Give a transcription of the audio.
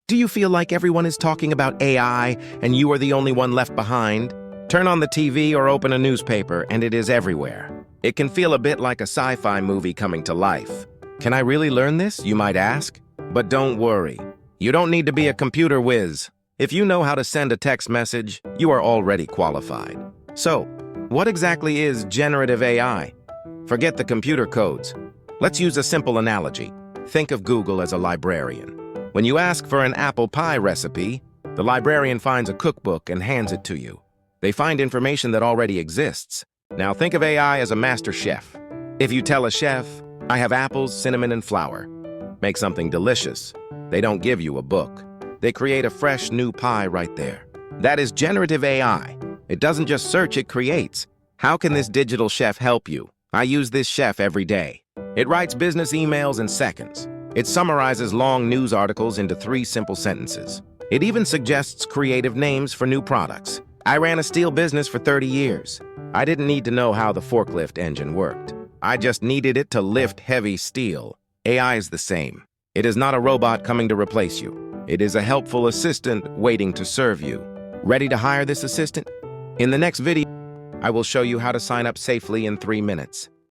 Do you feel like everyone is talking about AI and you are the only one left behind? Turn on the TV or open a newspaper and it is everywhere. It can feel a bit like a sci-fi movie coming to life. Can I really learn this, you might ask? But don't worry. You don't need to be a computer whiz. If you know how to send a text message, you are already qualified. So, what exactly is generative AI? Forget the computer codes. Let's use a simple analogy. Think of Google as a librarian. When you ask for an apple pie recipe, the librarian finds a cookbook and hands it to you. They find information that already exists. Now think of AI as a master chef. If you tell a chef, I have apples, cinnamon, and flour, make something delicious, they don't give you a book. They create a fresh new pie right there. That is generative AI. It doesn't just search, it creates. How can this digital chef help you? I use this chef every day. It writes business emails in seconds. It summarizes long news articles into 3 simple sentences. It even suggests creative names for new products. I ran a steel business for 30 years. I didn't need to know how the forklift engine worked. I just needed it to lift heavy steel. AI is the same. It is not a robot coming to replace you. It is a helpful assistant waiting to serve you. Ready to hire this assistant? In the next video, I will show you how to sign up safely in 3 minutes.